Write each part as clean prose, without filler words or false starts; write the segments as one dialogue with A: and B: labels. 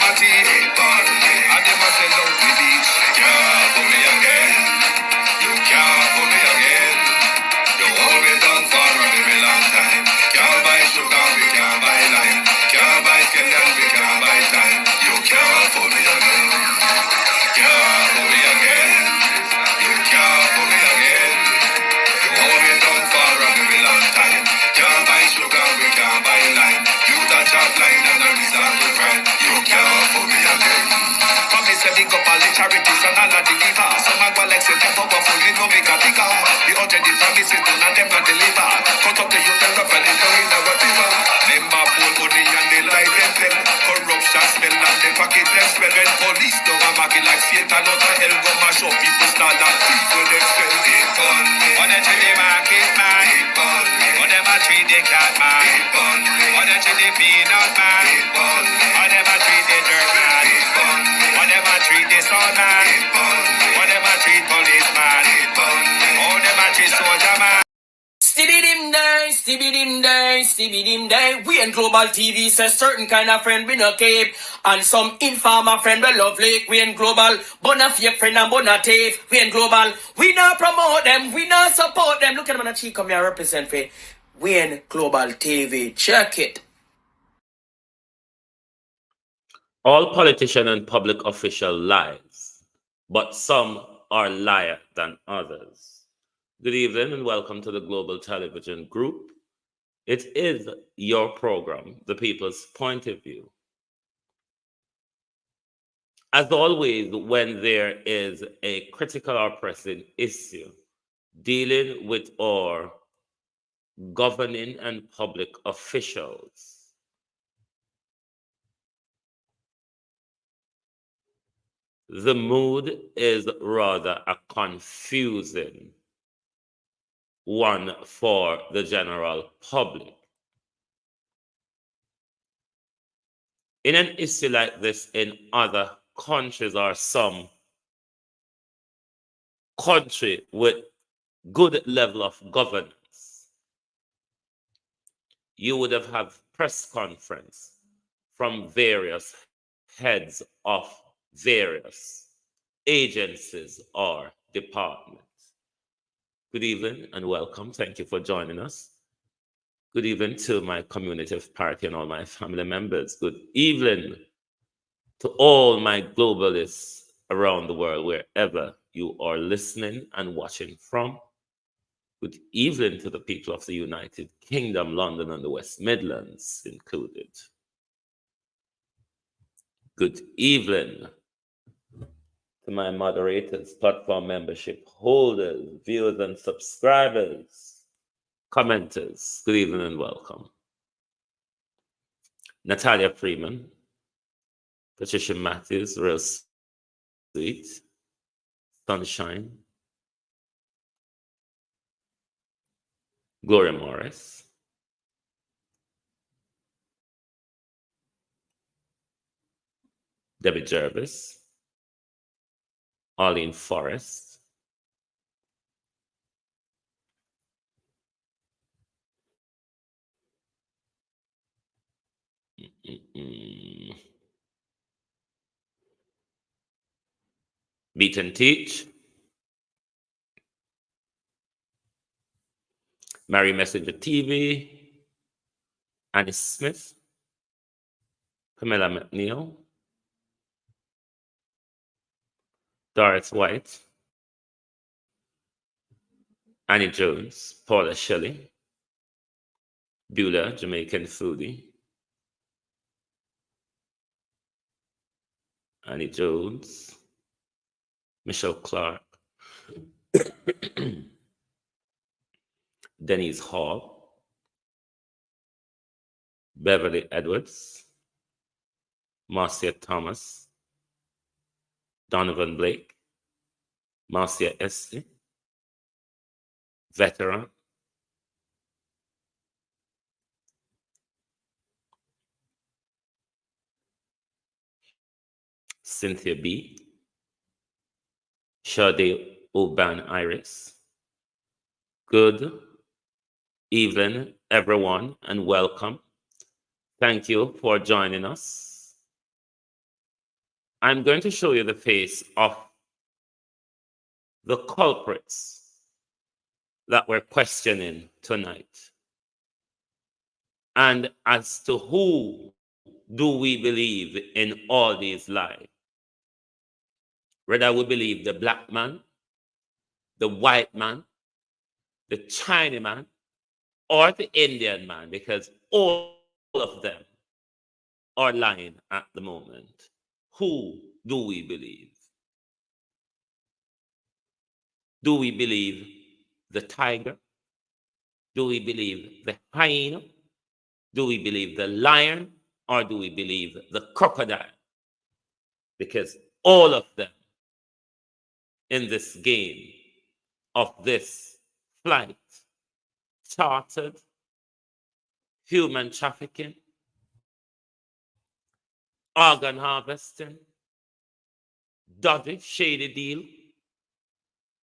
A: party. And them a say love the beach. Can't for me again. You can't for me again. You hold me down for a very long time. Can't buy sugar, we can't buy lime. Can't buy Kenyan, we can't buy time. You can't for me again. Can't for me again. You can't for me again. You hold me down for a very long time. Can't buy sugar, we can't buy lime. You touch out line and I resort to crime. You can't for me again. Come me say big up all the charities and all of the givers. Some a go like say them powerful, me no make a bigger. The urgent the promises, none of them not deliver. Cut up the youth and rough and it's down in the river. Them a bold money and they lie them tell. Corruption smell and they pocket them smell. When police don't a market like Satan out of hell, go mash up people start and people them spell. Deep on me. What they treat the market man. Deep on me. What them a treat the cat man. Deep on me. What they treat the peanut man. Deep on me. What them a treat the dirt man. Deep on me. What them a treat the sun man. Deep on me. What them a treat policeman. Deep on me. How them a treat soldier man.
B: Stibbidim day, stibbidim day, stibbidim day. We in Global TV says certain kind of friend we no cape. And some informer friend we love Lake. We in Global, bona fake friend and bona tape. We in Global, we not promote them, we not support them. Look at them on the cheek, come here represent for. We in Global TV, check it.
C: All politician and public official lies, but some are liar than others. Good evening and welcome to the Global Television Group. It is your program, The People's Point of View. As always, when there is a critical or pressing issue dealing with our governing and public officials, the mood is rather a confusing one for the general public. In an issue like this in other countries or some country with good level of governance, you would have had press conference from various heads of various agencies or departments. Good evening and welcome. Thank you for joining us. Good evening to my community of party and all my family members. Good evening to all my globalists around the world, wherever you are listening and watching from. Good evening to the people of the United Kingdom, London and the West Midlands included. Good evening to my moderators, platform membership holders, viewers and subscribers, commenters. Good evening and welcome. Natalia Freeman, Patricia Matthews, real sweet, Sunshine, Gloria Morris, Debbie Jervis, Arlene Forrest, Meet and Teach, Mary Messenger TV, Annie Smith, Pamela McNeil, Doris White, Annie Jones, Paula Shelley, Beulah, Jamaican Foodie, Annie Jones, Michelle Clark, Denise Hall, Beverly Edwards, Marcia Thomas, Donovan Blake, Marcia Esty, Veteran, Cynthia B, Sade Oban Iris. Good evening, everyone, and welcome. Thank you for joining us. I'm going to show you the face of the culprits that we're questioning tonight. And as to who do we believe in all these lies? Whether we believe the black man, the white man, the Chinese man, or the Indian man, because all of them are lying at the moment. Who do we believe? Do we believe the tiger? Do we believe the hyena? Do we believe the lion? Or do we believe the crocodile? Because all of them in this game of this flight, chartered, human trafficking, organ harvesting, dodgy, shady deal,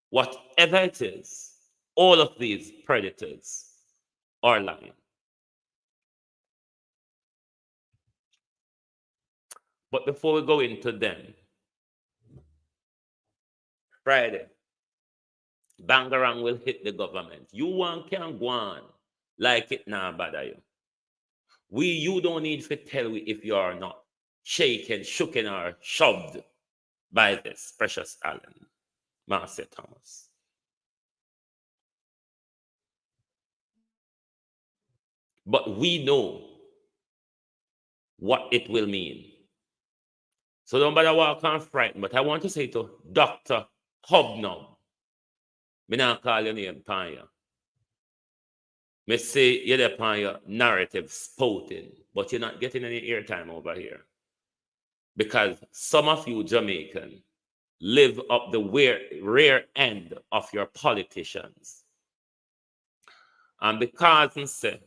C: whatever it is, all of these predators are lying. But before we go into them, Friday, Bangarang will hit the government. You one can go on like it now bother you. You don't need to tell we if you are not shaken, shooken, or shoved by this precious Allen, Marcia Thomas. But we know what it will mean. So don't bother walk on frightened. But I want to say to Dr. Hobnob, me not call your name Panya. Me say you're the Panya narrative spouting, but you're not getting any airtime over here. Because some of you Jamaican live up the rear end of your politicians. And because I say,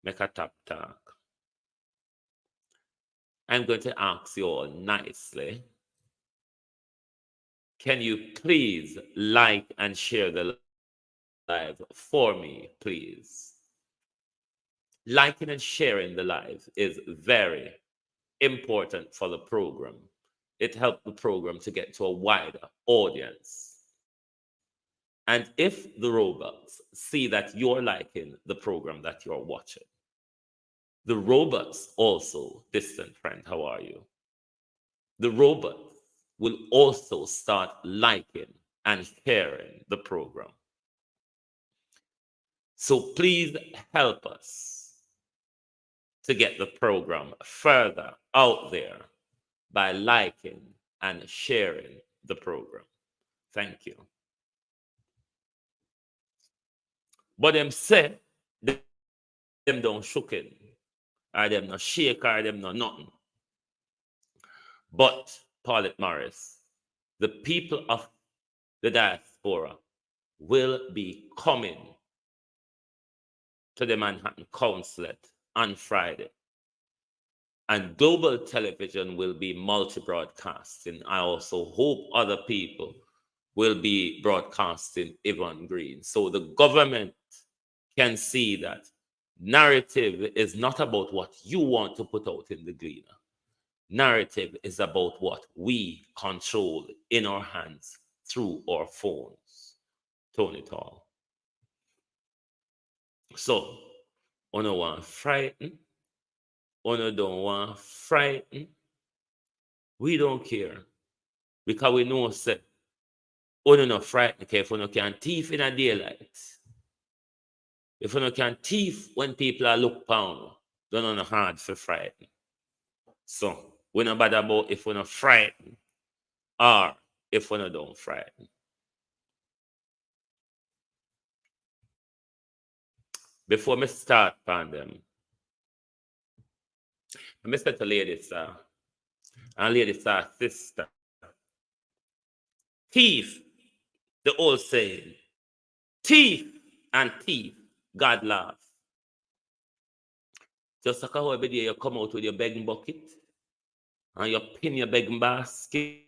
C: make a top talk, I'm going to ask you all nicely, can you please like and share the live for me, please? Liking and sharing the live is very important for the program. It helps the program to get to a wider audience. And if the robots see that you're liking the program that you're watching, the robots also, distant friend, how are you? The robots will also start liking and sharing the program. So please help us to get the program further out there by liking and sharing the program. Thank you. But them say, them don't shook it, or them not shake, or them not nothing. But, Paulette Morris, the people of the diaspora will be coming to the Manhattan Consulate on Friday. And global television will be multi-broadcasting. I also hope other people will be broadcasting Yvonne Green. So the government can see that narrative is not about what you want to put out in the Gleaner. Narrative is about what we control in our hands through our phones. Tony Tall. So, on no one frightened, on no don't want frightened. We don't care because we know that on no frightened if you can thief in a daylight. If you can thief when people are look pound, don't know hard for frightened. So, we're not bad about if we're not frightened or if we're not don't frightened. Before me start on them, I say to ladies, and ladies, sister, thief, the old saying, thief and thief, God laughs. Just like how every day you come out with your begging bucket, and you pin your begging basket,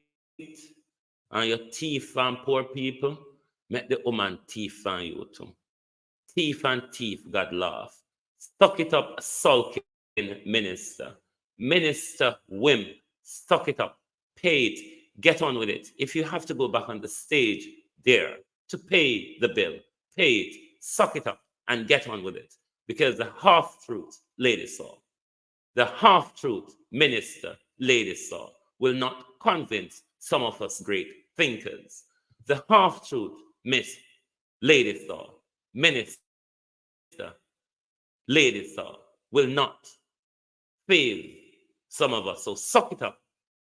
C: and you thief and poor people, make the woman thief and you too. Thief and thief, God laugh. Stuck it up, sulking minister. Minister wimp, suck it up, pay it, get on with it. If you have to go back on the stage there to pay the bill, pay it, suck it up, and get on with it. Because the half-truth, Lady Saw, the half-truth, Minister, Lady Saw, will not convince some of us great thinkers. The half-truth, Miss Lady Saw, Minister, Lady Saw, will not fail some of us. So suck it up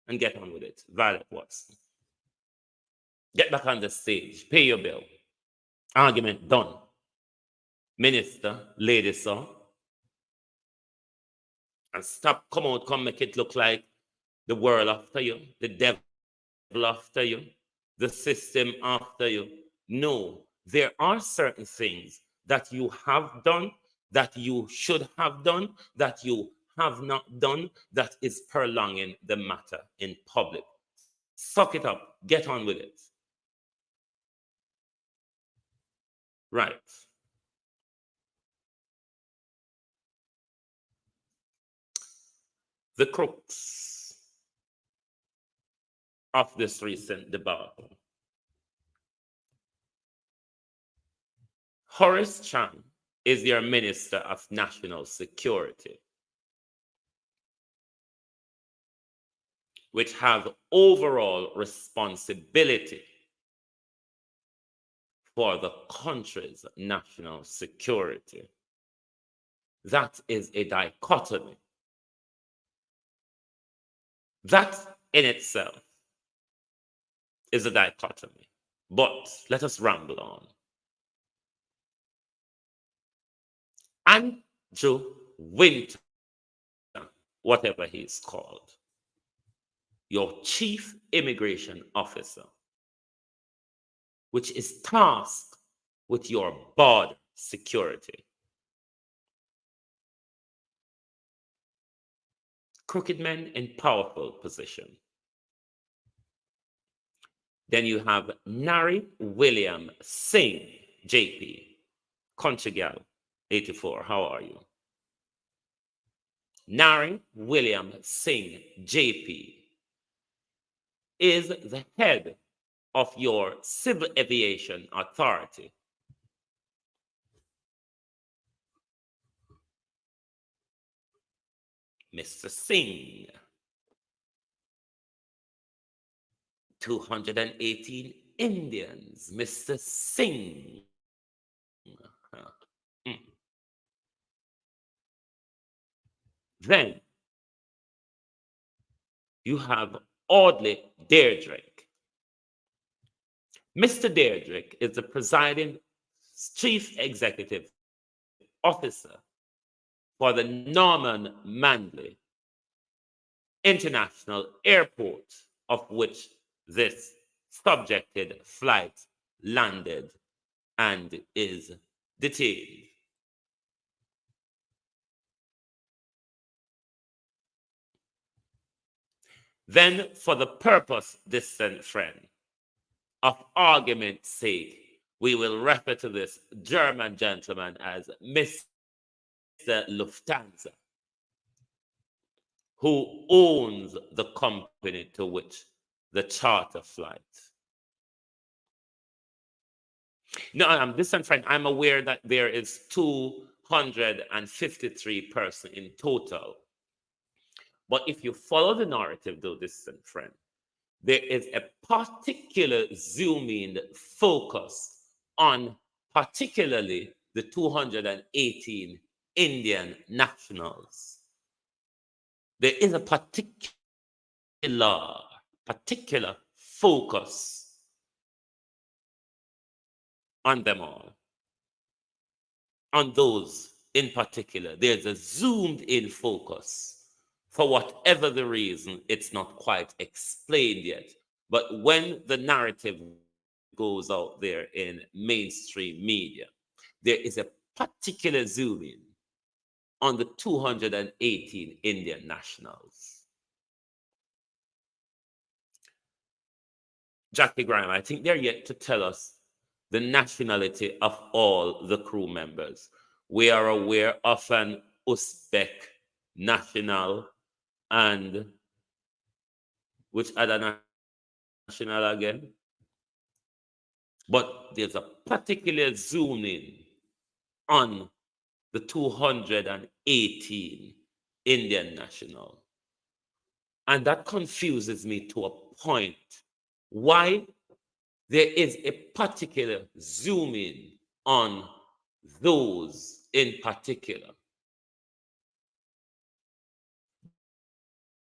C: and get on with it. Violet Watson. Get back on the stage. Pay your bill. Argument done. Minister, Lady Saw. And stop, come make it look like the world after you, the devil after you, the system after you. No, there are certain things that you have done, that you should have done, that you have not done, that is prolonging the matter in public. Suck it up, get on with it. Right. The crux of this recent debacle. Horace Chan is your Minister of National Security, which have overall responsibility for the country's national security. That is a dichotomy. That in itself is a dichotomy. But let us ramble on. Andrew Winter, whatever he's called, your chief immigration officer, which is tasked with your border security. Crooked men in powerful position. Then you have Nari William Singh, JP, Country Gal 84. How are you? Nari William Singh, JP, is the head of your Civil Aviation Authority. Mr. Singh, 218 Indians, Mr. Singh. Then you have Audley Deirdrick. Mr. Deirdrick is the presiding chief executive officer for the Norman Manley International Airport, of which this subjected flight landed and is detained. Then, for the purpose, distant friend, of argument's sake, we will refer to this German gentleman as Mr. Lufthansa, who owns the company to which the charter flight. No, distant friend, I'm aware that there is 253 persons in total. But if you follow the narrative, though, distant friend, there is a particular zoom-in focus on particularly the 218 Indian nationals. There is a particular focus on them all, on those in particular. There's a zoomed-in focus. For whatever the reason, it's not quite explained yet. But when the narrative goes out there in mainstream media, there is a particular zoom in on the 218 Indian nationals. Jackie Graham, I think they're yet to tell us the nationality of all the crew members. We are aware of an Uzbek national and which other national again? But there's a particular zoom in on the 218 Indian national. And that confuses me to a point. Why? There is a particular zoom in on those in particular.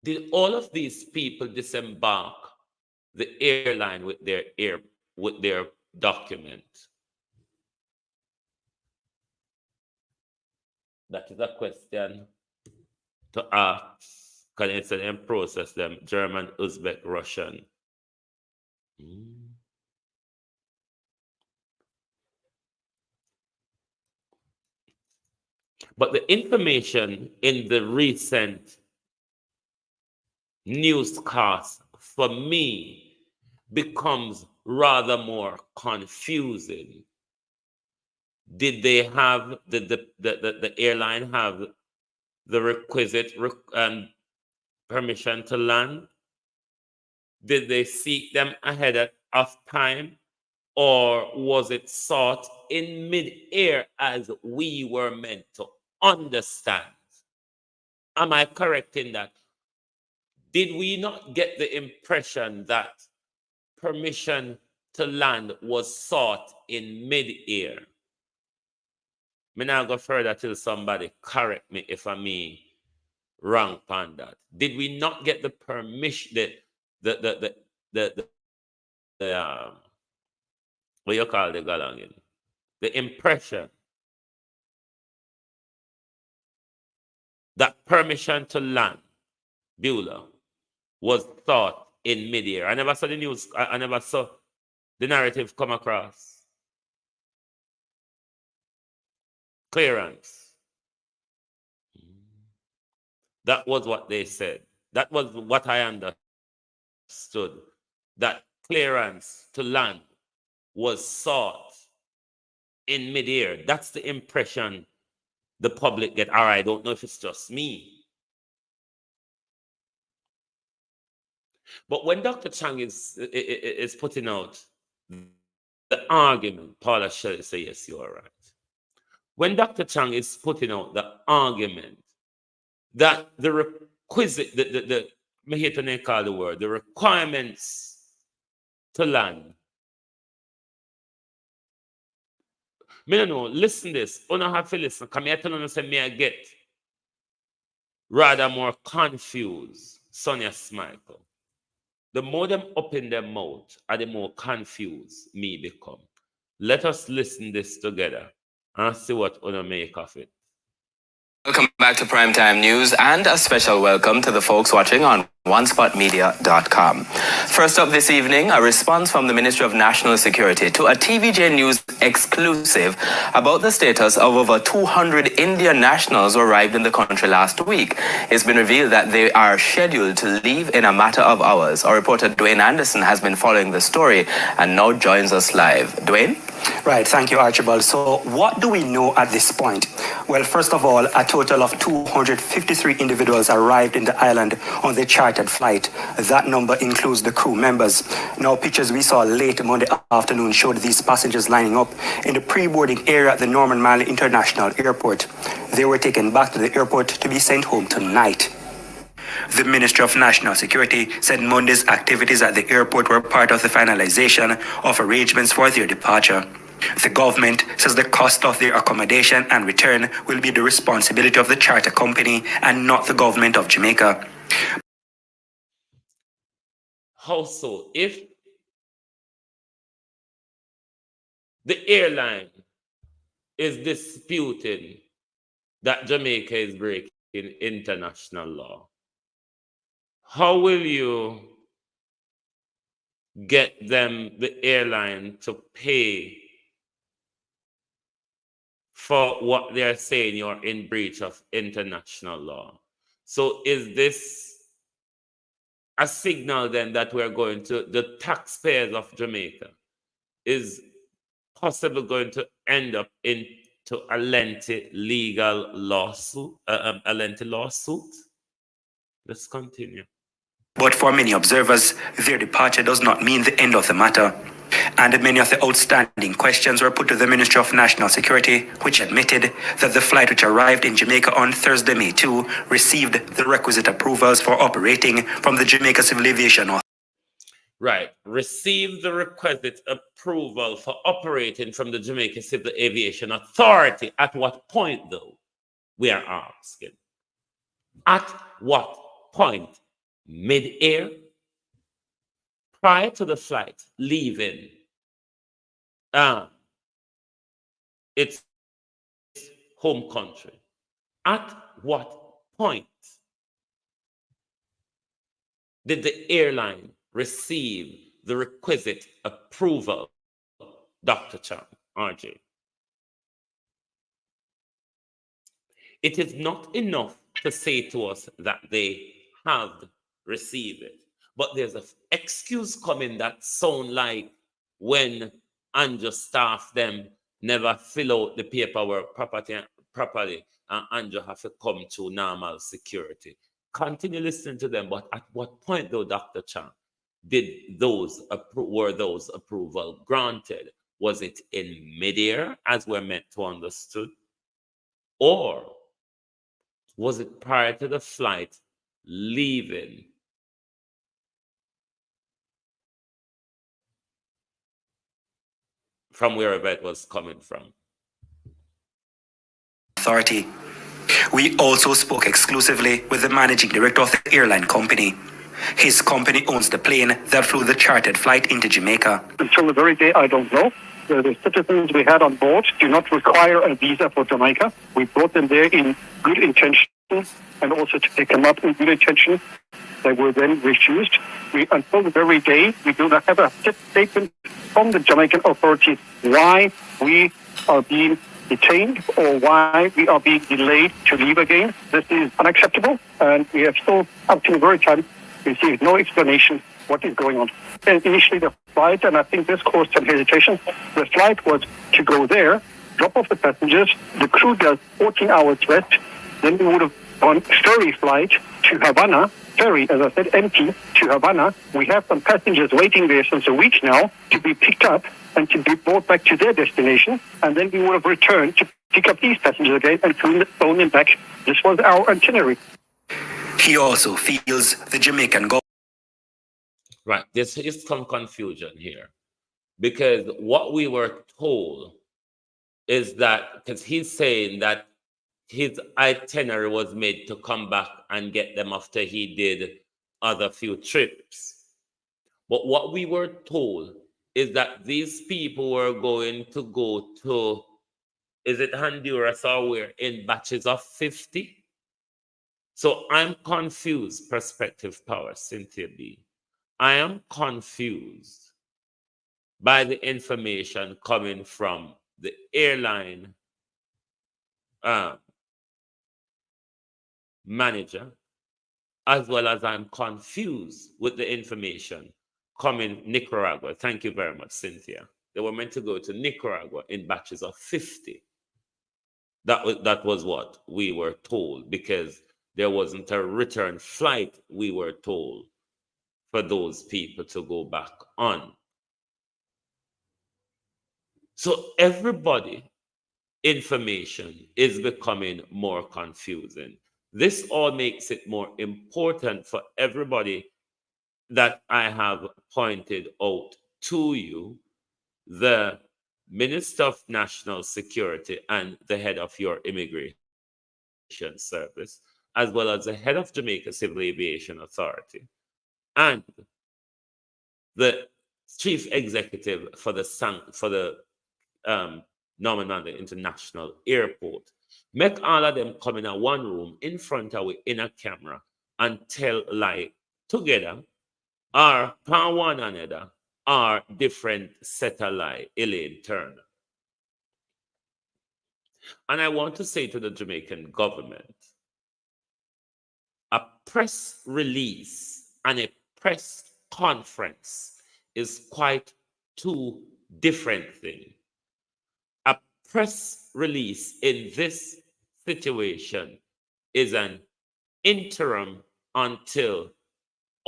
C: Did all of these people disembark the airline with their document? That is a question to ask. Can it's them process them German, Uzbek, Russian? But the information in the recent newscast for me becomes rather more confusing. Did they have the airline have the requisite permission to land? Did they seek them ahead of time? Or was it sought in mid-air as we were meant to understand? Am I correct in that? Did we not get the impression that permission to land was sought in mid-air? Me now go further till somebody correct me if I'm wrong on that. Did we not get the permission, what you call the galangin? The impression that permission to land, Beulah, was sought in mid-air. I never saw the news, I never saw the narrative come across. Clearance. That was what they said. That was what I understood. That clearance to land was sought in mid-air. That's the impression the public get. Or I don't know if it's just me. But when Dr. Chang is putting out the argument, Paula Shelley say, yes, you are right. When Dr. Chang is putting out the argument that the requisite, I hate to call the word, the requirements to land. Me no know, listen this, you don't have to listen, come here tell you say me I get rather more confused, Sonia Smichael. The more them open their mouth, the more confused me become. Let us listen this together and see what you make of it.
A: Welcome back to Primetime News and a special welcome to the folks watching on OneSpotMedia.com. First up this evening, a response from the Ministry of National Security to a TVJ News exclusive about the status of over 200 Indian nationals who arrived in the country last week. It's been revealed that they are scheduled to leave in a matter of hours. Our reporter Dwayne Anderson has been following the story and now joins us live. Dwayne?
D: Right, thank you, Archibald. So what do we know at this point? Well, first of all, a total of 253 individuals arrived in the island on the chartered flight. That number includes the crew members. Now, pictures we saw late Monday afternoon showed these passengers lining up in the pre-boarding area at the Norman Manley International Airport. They were taken back to the airport to be sent home tonight. The Ministry of National Security said Monday's activities at the airport were part of the finalization of arrangements for their departure. The government says the cost of their accommodation and return will be the responsibility of the charter company and not the government of Jamaica.
C: How so? If the airline is disputing that Jamaica is breaking international law, how will you get them, the airline, to pay for what they're saying you're in breach of international law? So is this a signal then that we're going to, the taxpayers of Jamaica is possibly going to end up into a lengthy legal lawsuit, a lengthy lawsuit? Let's continue.
D: But for many observers, their departure does not mean the end of the matter. And many of the outstanding questions were put to the Ministry of National Security, which admitted that the flight which arrived in Jamaica on Thursday, May 2, received the requisite approvals for operating from the Jamaica Civil Aviation Authority.
C: Right. Receive the requisite approval for operating from the Jamaica Civil Aviation Authority. At what point, though? We are asking. At what point? Mid-air? Prior to the flight leaving its home country. At what point did the airline receive the requisite approval, Dr. Chan, RJ? It is not enough to say to us that they have received it, but there's an excuse coming that sound like when Andrew staff them never fill out the paperwork properly, and Andrew have to come to normal security. Continue listening to them, but at what point, though, Dr. Chan, were those approval granted? Was it in midair, as we're meant to understood, or was it prior to the flight leaving? From wherever it was coming from.
D: Authority. We also spoke exclusively with the managing director of the airline company. His company owns the plane that flew the chartered flight into Jamaica.
E: Until the very day, I don't know. The citizens we had on board do not require a visa for Jamaica. We brought them there in good intention and also to pick them up in good intention. They were then refused. Until the very day, we do not have a statement from the Jamaican authorities why we are being detained or why we are being delayed to leave again. This is unacceptable, and we have still, up to the very time, received no explanation what is going on. And initially the flight, and I think this caused some hesitation, the flight was to go there, drop off the passengers, the crew does 14 hours rest, then we would have gone ferry flight to Havana, ferry, as I said, empty, to Havana. We have some passengers waiting there since a week now to be picked up and to be brought back to their destination, and then we would have returned to pick up these passengers again and phone them back. This was our itinerary.
D: He also feels the Jamaican government.
C: Right, there's some confusion here, because what we were told is that, because he's saying that his itinerary was made to come back and get them after he did other few trips. But what we were told is that these people were going to go to, is it Honduras or where, in batches of 50? So I'm confused, Perspective Power, Cynthia B. I am confused by the information coming from the airline manager, as well as I'm confused with the information coming Nicaragua. Thank you very much, Cynthia. They were meant to go to Nicaragua in batches of 50. That was what we were told, because there wasn't a return flight, we were told, for those people to go back on. So everybody, information is becoming more confusing. This all makes it more important for everybody that I have pointed out to you, the Minister of National Security and the head of your immigration service, as well as the head of Jamaica Civil Aviation Authority, and the chief executive for the Norman Mandela International Airport. Make all of them come in a one room in front of we in a camera and tell lie together, or pan one another, or different set a lie, Elaine Turner. And I want to say to the Jamaican government, a press release and a press conference is quite two different things. A press release in this situation is an interim until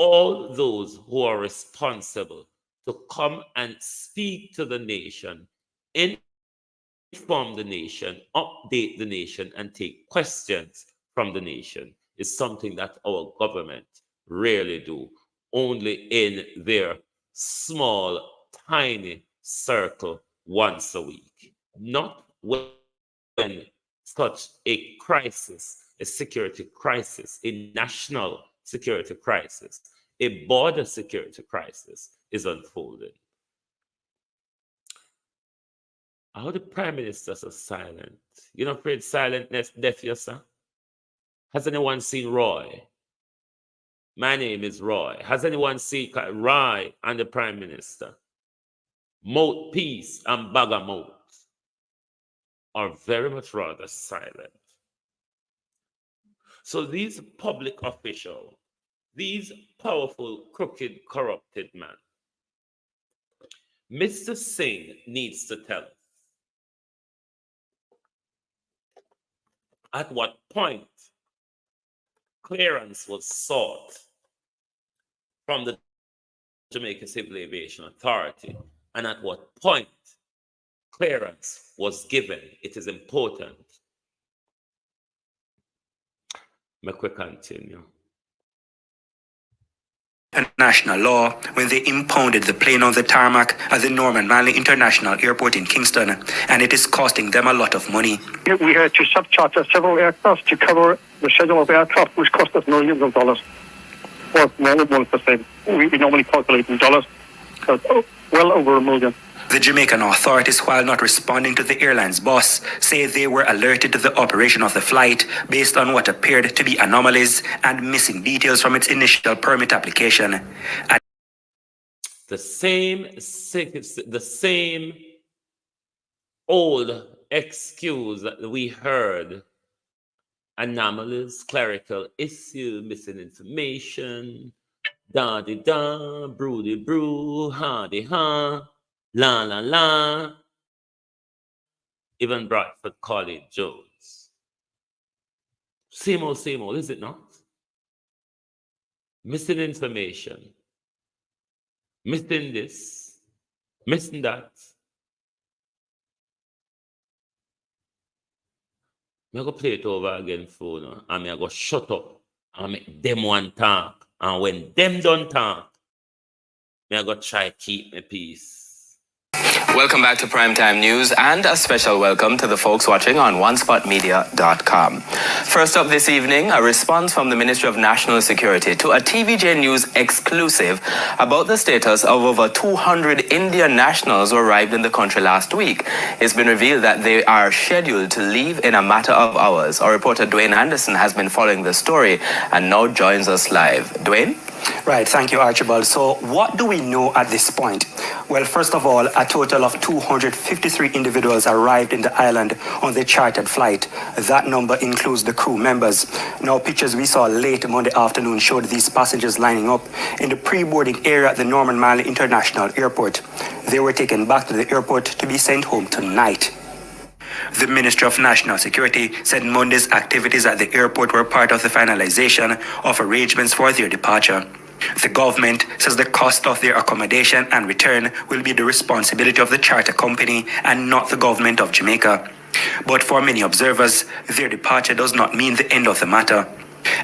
C: all those who are responsible to come and speak to the nation, inform the nation, update the nation, and take questions from the nation is something that our government rarely do, only in their small, tiny circle once a week. Not when such a crisis, a security crisis, a national security crisis, a border security crisis is unfolding. How the prime minister so silent? You know, afraid silentness, deaf, yes, sir? Has anyone seen Roy? My name is Roy. Has anyone seen Roy and the prime minister? Mouthpiece and Bagamout are very much rather silent. So these public officials, these powerful, crooked, corrupted men, Mr. Singh needs to tell us at what point clearance was sought from the Jamaica Civil Aviation Authority and at what point clearance was given. It is important. Make we continue.
D: International law when they impounded the plane on the tarmac at the Norman Manley International Airport in Kingston, and it is costing them a lot of money.
E: We had to subcharter several aircraft to cover the schedule of aircraft, which cost us millions of dollars, or more than 1%. We normally calculate in dollars, but well over $1 million.
D: The Jamaican authorities, while not responding to the airline's boss, say they were alerted to the operation of the flight based on what appeared to be anomalies and missing details from its initial permit application.
C: The same old excuse that we heard: anomalies, clerical issue, missing information, da-di-da, broody-brew, ha-di-ha. La la la. Even Bradford College Jones. Same old, is it not? Missing information. Missing this. Missing that. I'm going to play it over again for now. And I'm going to shut up and make them one talk. And when them done talk, I'm going to try to keep my peace.
F: Welcome back to Primetime News, and a special welcome to the folks watching on onespotmedia.com. First up this evening, a response from the Ministry of National Security to a TVJ News exclusive about the status of over 200 Indian nationals who arrived in the country last week. It's been revealed that they are scheduled to leave in a matter of hours. Our reporter Dwayne Anderson has been following the story and now joins us live. Dwayne?
D: Right, thank you, Archibald. So what do we know at this point? Well, first of all, a total of 253 individuals arrived in the island on the chartered flight. That number includes the crew members. Now, pictures we saw late Monday afternoon showed these passengers lining up in the pre-boarding area at the Norman Manley International Airport. They were taken back to the airport to be sent home tonight. The Ministry of National Security said Monday's activities at the airport were part of the finalization of arrangements for their departure. The government says the cost of their accommodation and return will be the responsibility of the charter company and not the government of Jamaica. But for many observers, their departure does not mean the end of the matter.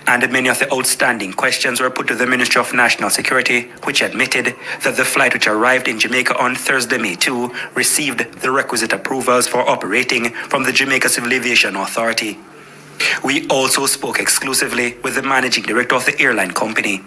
D: And many of the outstanding questions were put to the Ministry of National Security, which admitted that the flight which arrived in Jamaica on Thursday, May 2, received the requisite approvals for operating from the Jamaica Civil Aviation Authority. We also spoke exclusively with the managing director of the airline company.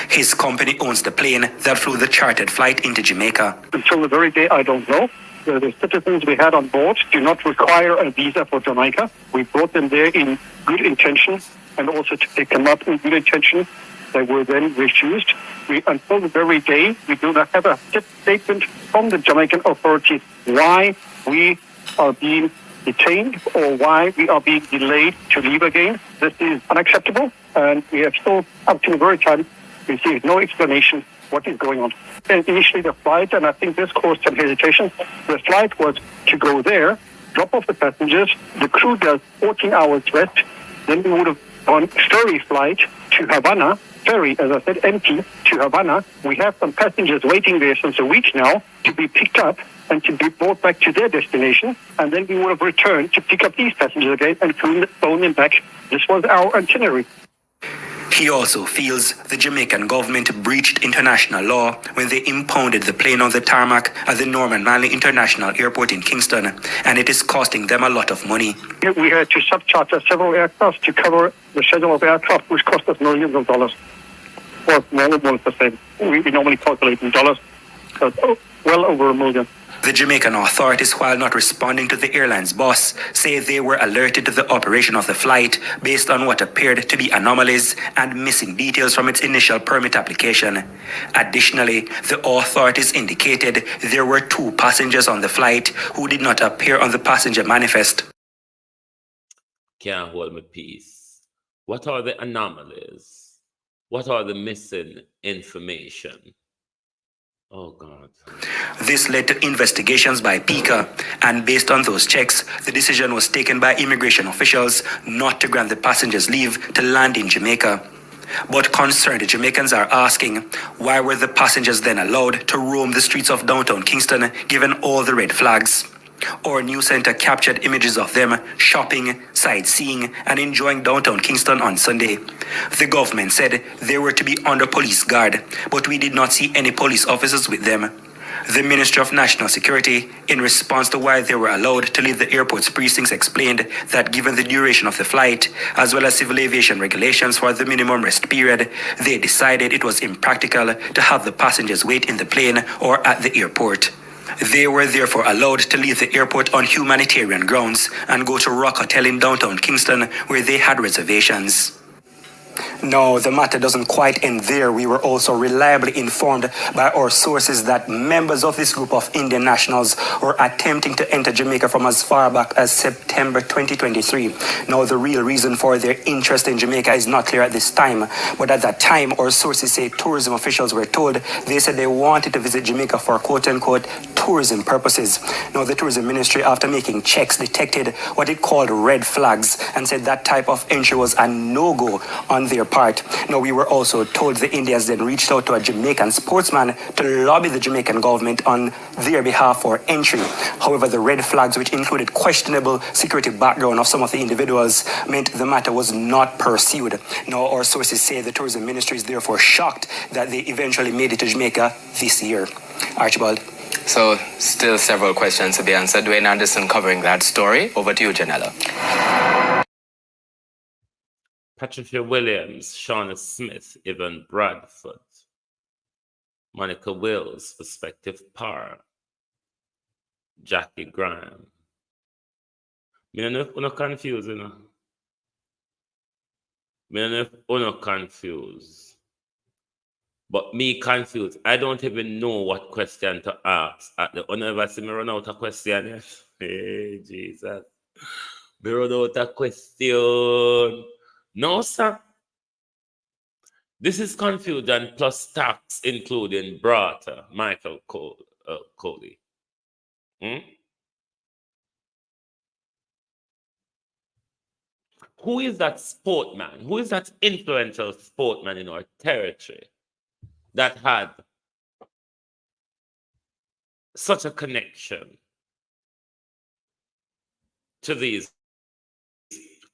D: His company owns the plane that flew the chartered flight into Jamaica.
E: Until the very day, I don't know. The citizens we had on board do not require a visa for Jamaica. We brought them there in good intention and also to pick them up in good intention. They were then refused. Until the very day, we do not have a statement from the Jamaican authorities why we are being detained or why we are being delayed to leave again. This is unacceptable, and we have still, up to the very time, received no explanation what is going on. And initially the flight, and I think this caused some hesitation, the flight was to go there, drop off the passengers, the crew does 14 hours rest, then we would have on ferry flight to Havana, ferry, as I said, empty to Havana. We have some passengers waiting there since a week now to be picked up and to be brought back to their destination. And then we would have returned to pick up these passengers again and phone them back. This was our itinerary.
D: He also feels the Jamaican government breached international law when they impounded the plane on the tarmac at the Norman Manley International Airport in Kingston, and it is costing them a lot of money.
E: We had to subcharter several aircraft to cover the schedule of aircraft, which cost us millions of dollars. Or more than 1%. We normally calculate in dollars, so well over $1 million.
D: The Jamaican authorities, while not responding to the airline's boss, say they were alerted to the operation of the flight based on what appeared to be anomalies and missing details from its initial permit application. Additionally, the authorities indicated there were 2 passengers on the flight who did not appear on the passenger manifest.
C: Can't hold my peace. What are the anomalies? What are the missing information? Oh, God.
D: This led to investigations by PICA, and based on those checks, the decision was taken by immigration officials not to grant the passengers leave to land in Jamaica. But concerned Jamaicans are asking, why were the passengers then allowed to roam the streets of downtown Kingston given all the red flags? Our news center captured images of them shopping, sightseeing, and enjoying downtown Kingston on Sunday. The government said they were to be under police guard, but we did not see any police officers with them. The Ministry of National Security, in response to why they were allowed to leave the airport's precincts, explained that given the duration of the flight, as well as civil aviation regulations for the minimum rest period, they decided it was impractical to have the passengers wait in the plane or at the airport. They were therefore allowed to leave the airport on humanitarian grounds and go to Rock Hotel in downtown Kingston, where they had reservations. No, the matter doesn't quite end there. We were also reliably informed by our sources that members of this group of Indian nationals were attempting to enter Jamaica from as far back as September 2023. Now, the real reason for their interest in Jamaica is not clear at this time, but at that time, our sources say tourism officials were told they said they wanted to visit Jamaica for quote-unquote tourism purposes. Now, the tourism ministry, after making checks, detected what it called red flags and said that type of entry was a no-go on their part. Now, we were also told the Indians then reached out to a Jamaican sportsman to lobby the Jamaican government on their behalf for entry. However, the red flags, which included questionable security background of some of the individuals, meant the matter was not pursued. Now, our sources say the tourism ministry is therefore shocked that they eventually made it to Jamaica this year. Archibald.
F: So, still several questions to be answered. Dwayne Anderson covering that story. Over to you, Janella.
C: Patricia Williams, Shauna Smith, Evan Bradford, Monica Wills, Perspective Parr, Jackie Graham. I don't know if you're confused, you know. I don't know if you're confused. But me confused. I don't even know what question to ask. At the never see me run out of question. Yes? Hey, Jesus. Me run out of question. No, sir. This is confusion plus tax, including Brata, Michael Coley. Who is that sportman? Who is that influential sportman in our territory that had such a connection to these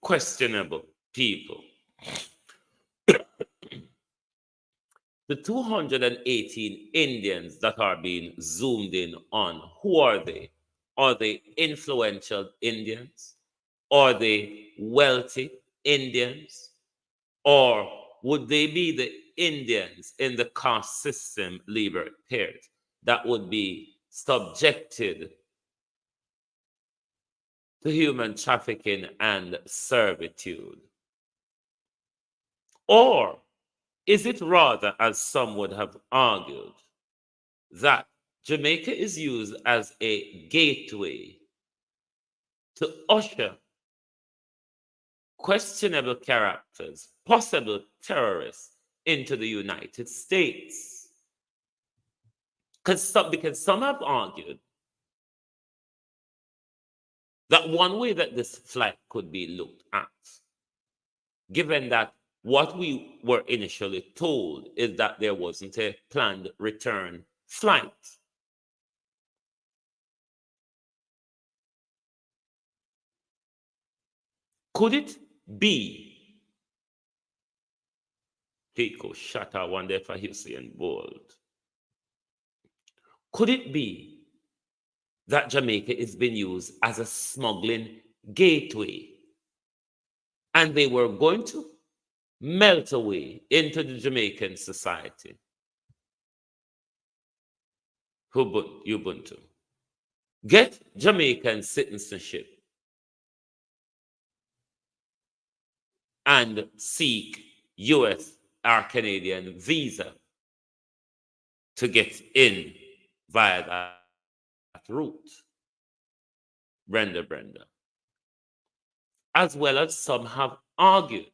C: questionable people? The 218 Indians that are being zoomed in on, who are they? Are they influential Indians? Are they wealthy Indians? Or would they be the Indians in the caste system labor period that would be subjected to human trafficking and servitude? Or is it rather, as some would have argued, that Jamaica is used as a gateway to usher questionable characters, possible terrorists, into the United States? Because some have argued that one way that this flight could be looked at, given that what we were initially told is that there wasn't a planned return flight. Could it be, Pico shut I wonder if I Usain Bolt, could it be that Jamaica is being used as a smuggling gateway and they were going to melt away into the Jamaican society? Ubuntu. Get Jamaican citizenship and seek US or Canadian visa to get in via that route. Brenda. As well as some have argued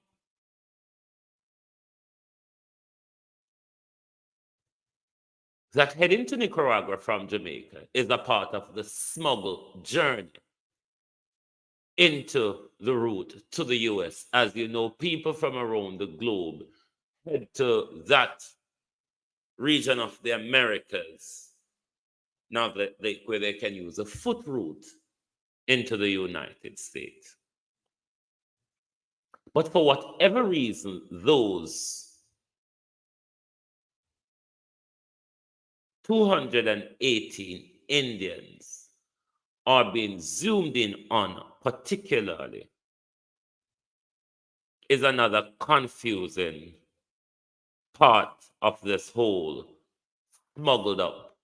C: that heading to Nicaragua from Jamaica is a part of the smuggle journey into the route to the US. As you know, people from around the globe head to that region of the Americas now where they can use a foot route into the United States. But for whatever reason, those 218 Indians are being zoomed in on particularly is another confusing part of this whole smuggled up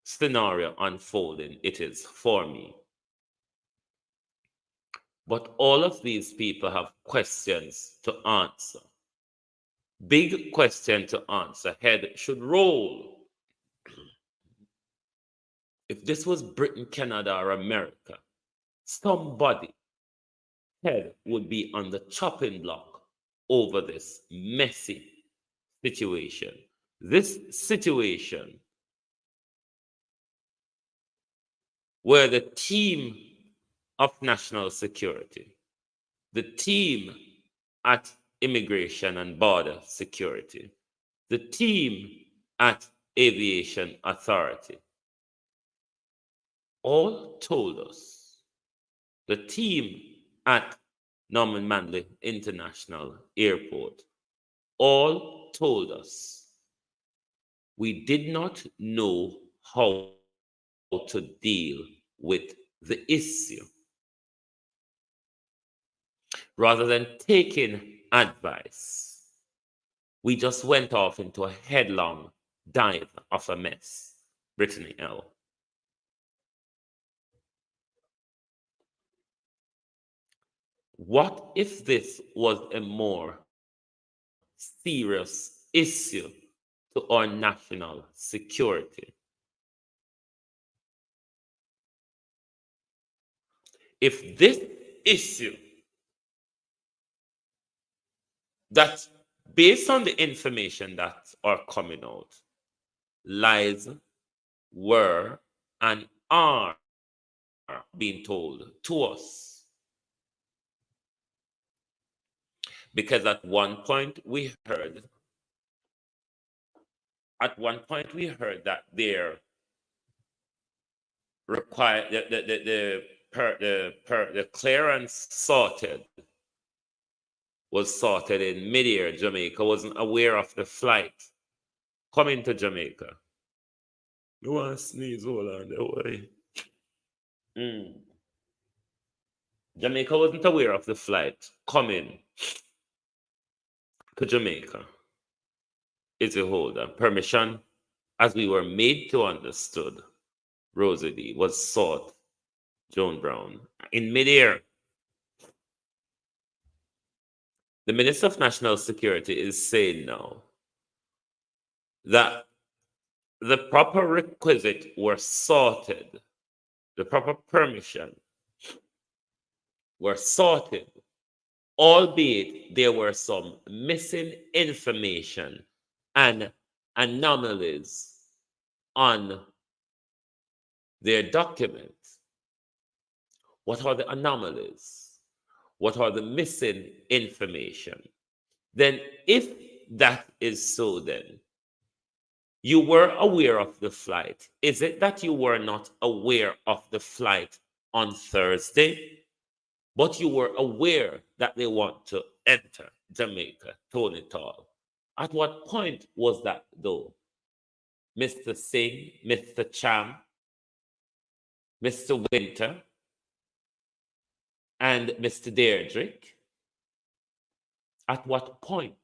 C: scenario unfolding. It is for me. But all of these people have questions to answer. Big question to answer. Head should roll. If this was Britain, Canada, or America, somebody head would be on the chopping block over this messy situation. This situation where the team of national security, the team at immigration and border security, the team at aviation authority, all told us, the team at Norman Manley International Airport, all told us we did not know how to deal with the issue. Rather than taking advice, we just went off into a headlong dive of a mess. Brittany L. What if this was a more serious issue to our national security? If this issue that, based on the information that are coming out, lies were and are being told to us. Because at one point we heard that they're required the clearance was sorted in mid-air. Jamaica wasn't aware of the flight coming to Jamaica. You want to sneeze? Hold on there, way. Jamaica wasn't aware of the flight coming to Jamaica. It's a holder. Permission, as we were made to understood, Rosie D, was sought, Joan Brown, in mid-air. The Minister of National Security is saying now that the proper requisite were sorted, the proper permission were sorted, albeit there were some missing information and anomalies on their documents. What are the anomalies? What are the missing information? Then if that is so, then you were aware of the flight. Is it that you were not aware of the flight on Thursday, but you were aware that they want to enter Jamaica, Tony Tall? At what point was that, though? Mr. Singh, Mr. Cham, Mr. Winter, and Mr. Deirdrick? At what point?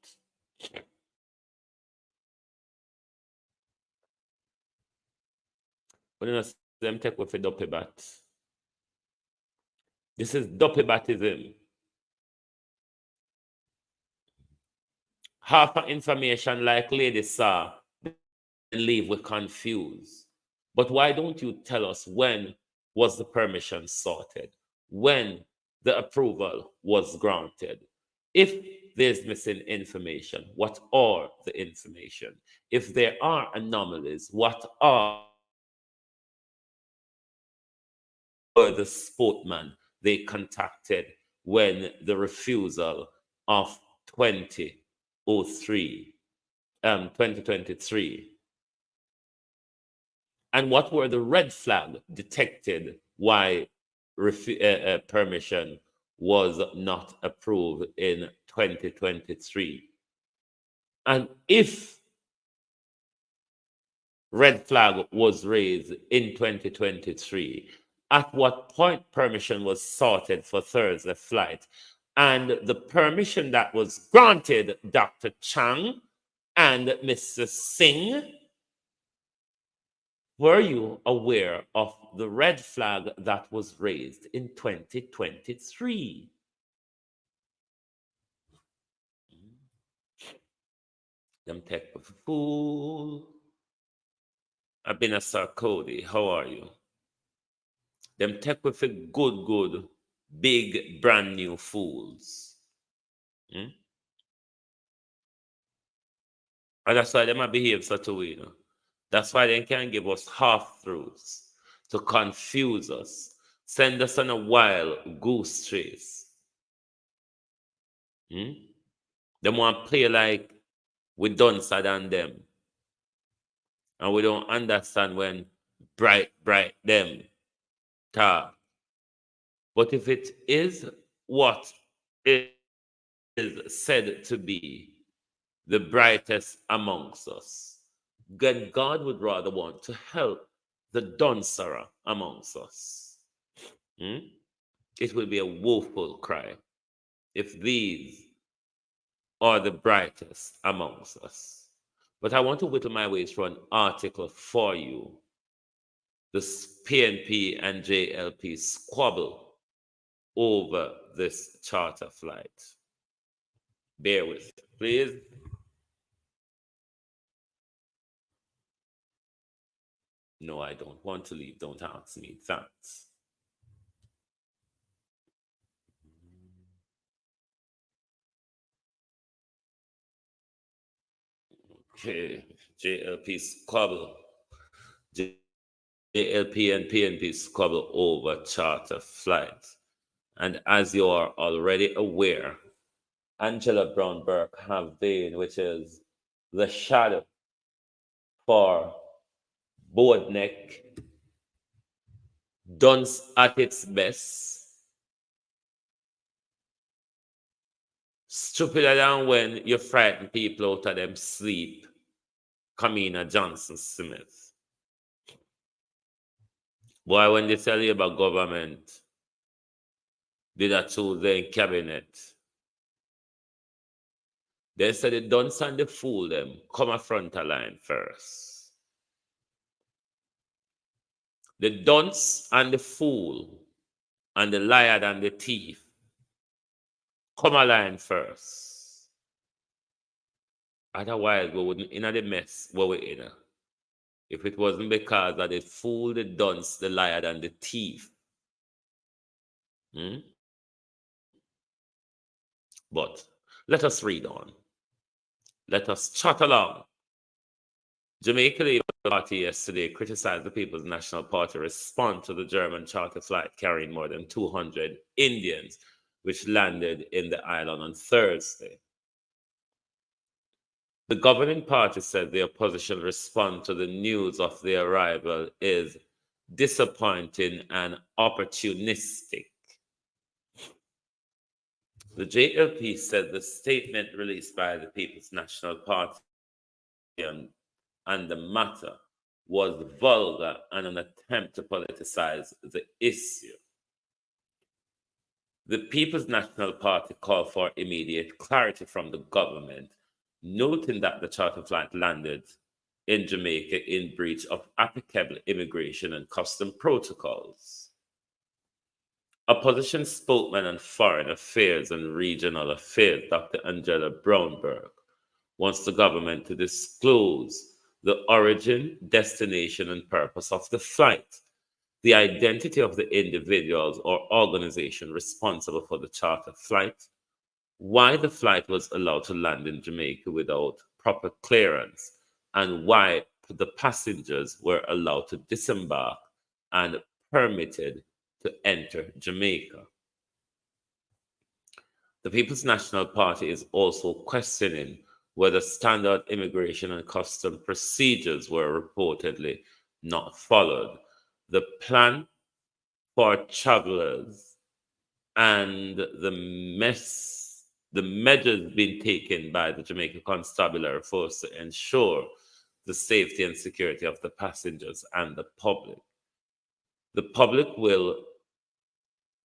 C: When you know, them take with a dopey bat. This is dopey batism. Half of information like Lady saw, then leave we confused. But why don't you tell us when was the permission sorted? When the approval was granted? If there's missing information, what are the information? If there are anomalies, what are the sportmen they contacted when the refusal of 2023, and what were the red flag detected why permission was not approved in 2023? And if red flag was raised in 2023, at what point permission was sorted for Thursday flight? And the permission that was granted Dr. Chang and Mr. Singh, were you aware of the red flag that was raised in 2023? Them tech fool. I've been a Sarkodie. How are you? Them tech with a good, big, brand new fools. And that's why they might behave such a way, you know? That's why they can't give us half-truths to confuse us, send us on a wild goose chase. They want to play like we duncer than them. And we don't understand when bright them talk. But if it is what is said to be the brightest amongst us, then God would rather want to help the duncerer amongst us. It will be a woeful cry if these are the brightest amongst us. But I want to whittle my way through an article for you. The PNP and JLP squabble over this charter flight. Bear with me, please. No, I don't want to leave. Don't ask me. Thanks. Okay, JLP squabble. JLP and PNP squabble over charter flights. And as you are already aware, Angela Brown Burke have been, which is the shadow for Boardneck, dunce at its best, stupider than when you frighten people out of them sleep, Kamina Johnson Smith. Boy, when they tell you about government, did a Tuesday in cabinet, they said the dunce and the fool them come a frontal line first. The dunce and the fool and the liar and the thief come a line first. Otherwise, we wouldn't in the mess where we're in. If it wasn't because of the fool, the dunce, the liar, and the thief. But let us read on. Let us chat along. Jamaica Labour Party yesterday criticized the People's National Party response to the German charter flight carrying more than 200 Indians, which landed in the island on Thursday. The governing party said the opposition response to the news of their arrival is disappointing and opportunistic. The JLP said the statement released by the People's National Party on the matter was vulgar and an attempt to politicize the issue. The People's National Party called for immediate clarity from the government, noting that the charter flight landed in Jamaica in breach of applicable immigration and custom protocols. Opposition spokesman on foreign affairs and regional affairs, Dr. Angela Brownberg, wants the government to disclose the origin, destination, and purpose of the flight, the identity of the individuals or organization responsible for the charter flight, why the flight was allowed to land in Jamaica without proper clearance, and why the passengers were allowed to disembark and permitted to enter Jamaica. The People's National Party is also questioning whether standard immigration and custom procedures were reportedly not followed. The plan for travelers and the measures being taken by the Jamaica Constabulary Force to ensure the safety and security of the passengers and the public. The public will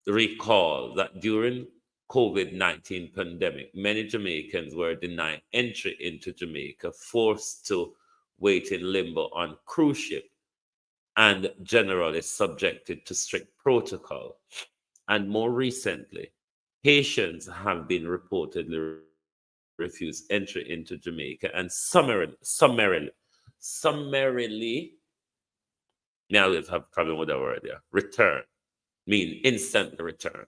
C: recall that during COVID-19 pandemic, many Jamaicans were denied entry into Jamaica, forced to wait in limbo on cruise ship, and generally subjected to strict protocol. And more recently, Haitians have been reportedly refused entry into Jamaica and summarily, now let's have a problem with that word there, return, mean instantly return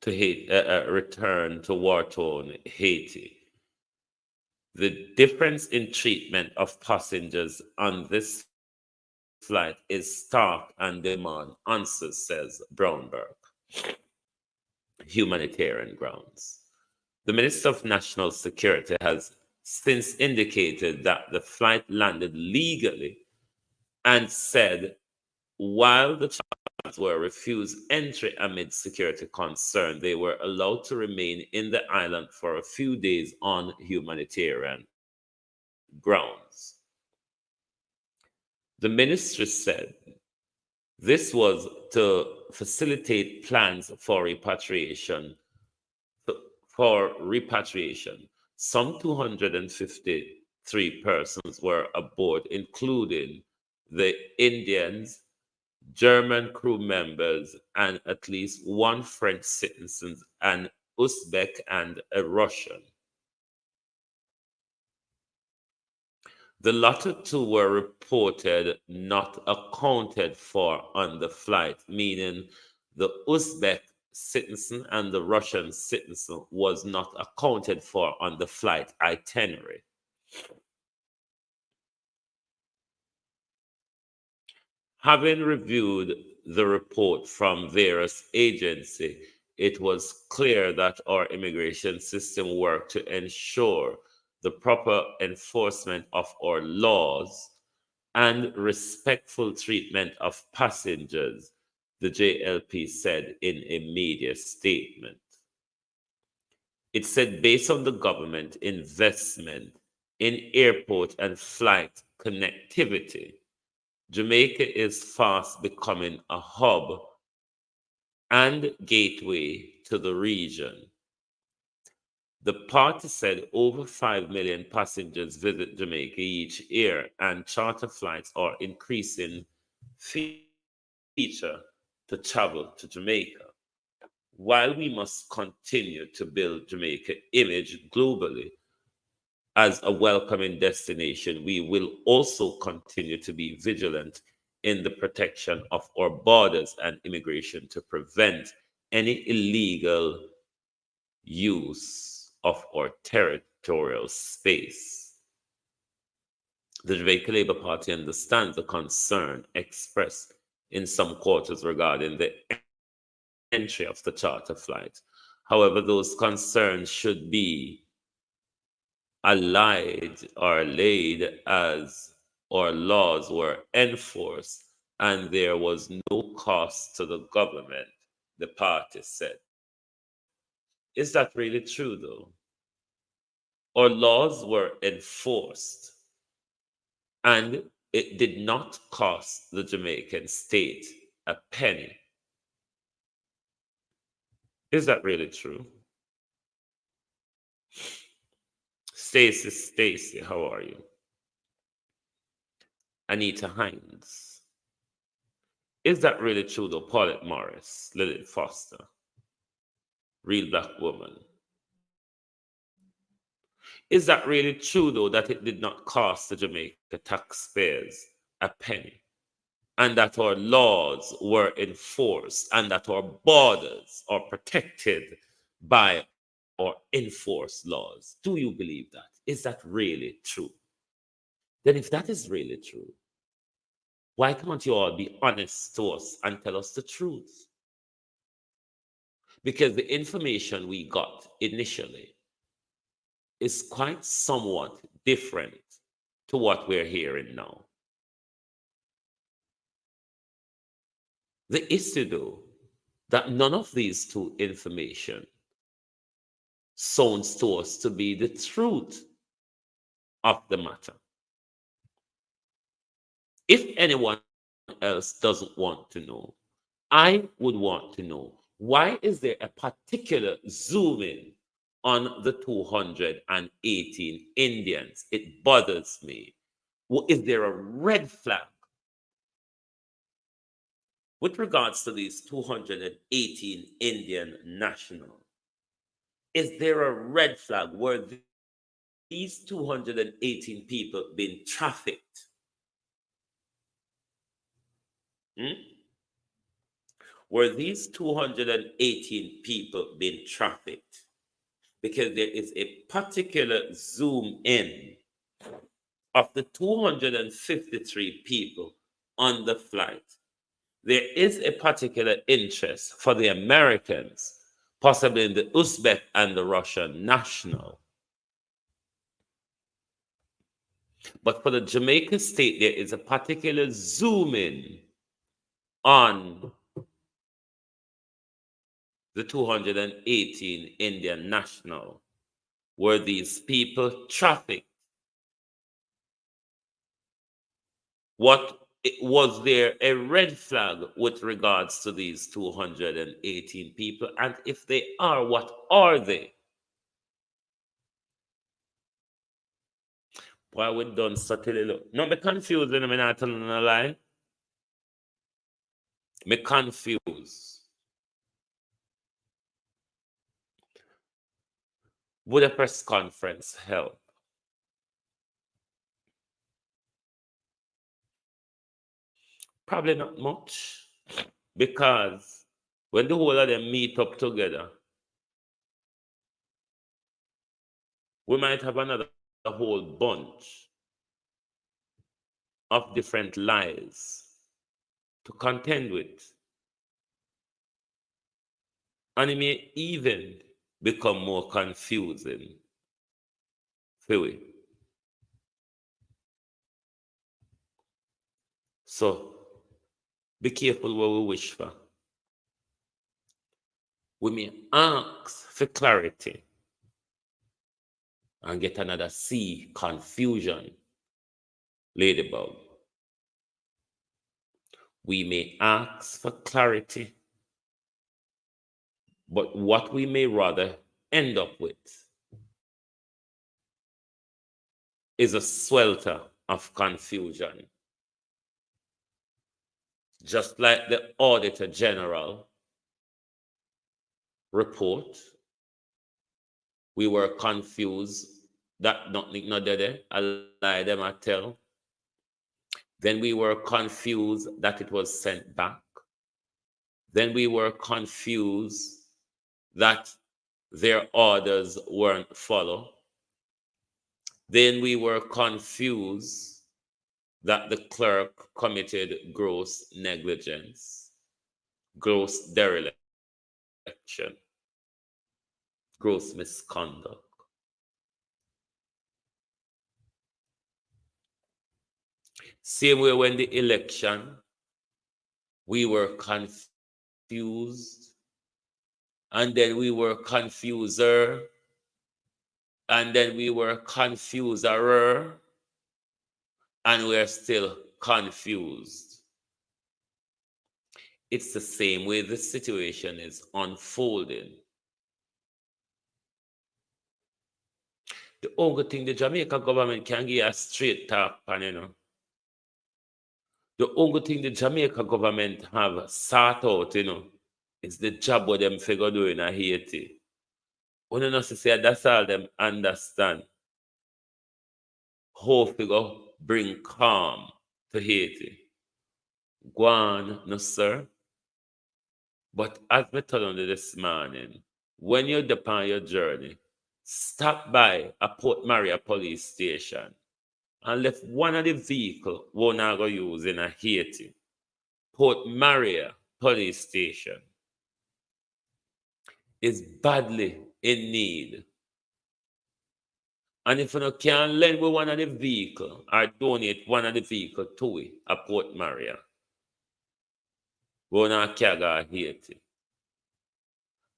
C: to Haiti, return to war-torn Haiti. The difference in treatment of passengers on this flight is stark and demand answers, says Brownberg. Humanitarian grounds. The Minister of National Security has since indicated that the flight landed legally and said while the travelers were refused entry amid security concern, they were allowed to remain in the island for a few days on humanitarian grounds. The ministry said this was to facilitate plans for repatriation. Some 253 persons were aboard, including the Indians, German crew members, and at least one French citizen, an Uzbek, and a Russian. The latter two were reported not accounted for on the flight, meaning the Uzbek citizen and the Russian citizen was not accounted for on the flight itinerary. Having reviewed the report from various agencies, it was clear that our immigration system worked to ensure the proper enforcement of our laws and respectful treatment of passengers, the JLP said in a media statement. It said based on the government investment in airport and flight connectivity, Jamaica is fast becoming a hub and gateway to the region. The party said over 5 million passengers visit Jamaica each year, and charter flights are increasing feature to travel to Jamaica. While we must continue to build Jamaica image globally as a welcoming destination, we will also continue to be vigilant in the protection of our borders and immigration to prevent any illegal use of our territorial space. The Jamaica Labour Party understands the concern expressed in some quarters regarding the entry of the charter flight. However, those concerns should be allied or laid as our laws were enforced and there was no cost to the government, the party said. Is that really true, though? Our laws were enforced and it did not cost the Jamaican state a penny. Is that really true? Stacy, how are you? Anita Hines. Is that really true, though? Paulette Morris, Lilith Foster, Real Black Woman. Is that really true, though, that it did not cost the Jamaica taxpayers a penny? And that our laws were enforced and that our borders are protected by our enforced laws? Do you believe that? Is that really true? Then if that is really true, why can't you all be honest to us and tell us the truth? Because the information we got initially is quite somewhat different to what we're hearing now. The issue, though, that none of these two information sounds to us to be the truth of the matter. If anyone else doesn't want to know, I would want to know, why is there a particular zoom in on the 218 Indians? It bothers me. Is there a red flag with regards to these 218 Indian nationals? Is there a red flag? Were these 218 people being trafficked? Were these 218 people being trafficked? Because there is a particular zoom in of the 253 people on the flight. There is a particular interest for the Americans, possibly in the Uzbek and the Russian national. But for the Jamaican state, there is a particular zoom in on the 218 Indian national. Were these people trafficked? Was there a red flag with regards to these 218 people? And if they are, what are they? Why we done such a little? No, me confused, I'm not telling a lie. Me confused. Would a press conference help? Probably not much, because when the whole of them meet up together, we might have another whole bunch of different lies to contend with. And it may even become more confusing for we. So be careful what we wish for. We may ask for clarity and get another C, confusion, ladybug. We may ask for clarity, but what we may rather end up with is a swelter of confusion. Just like the Auditor General report, we were confused that nothing not there, I lie them I tell. Then we were confused that it was sent back. Then we were confused that their orders weren't followed. Then we were confused that the clerk committed gross negligence, gross dereliction. gross misconduct. Same way when the election, we were confused, and then we were confuser, and then we were confuserer, and we're still confused. It's the same way the situation is unfolding. The only thing the Jamaica government can give a straight talk on, the only thing the Jamaica government have sought out, is the job what them figure doing in Haiti. When you know say that's all them understand. How figure bring calm to Haiti. Go on, no sir. But as we told you this morning, when you're upon your journey, stop by a Port Maria police station and left one of the vehicles we're not going to use in a Haiti. Port Maria police station is badly in need. And if you can lend with one of the vehicle or donate one of the vehicle to it, a Port Maria, we're not carry Haiti.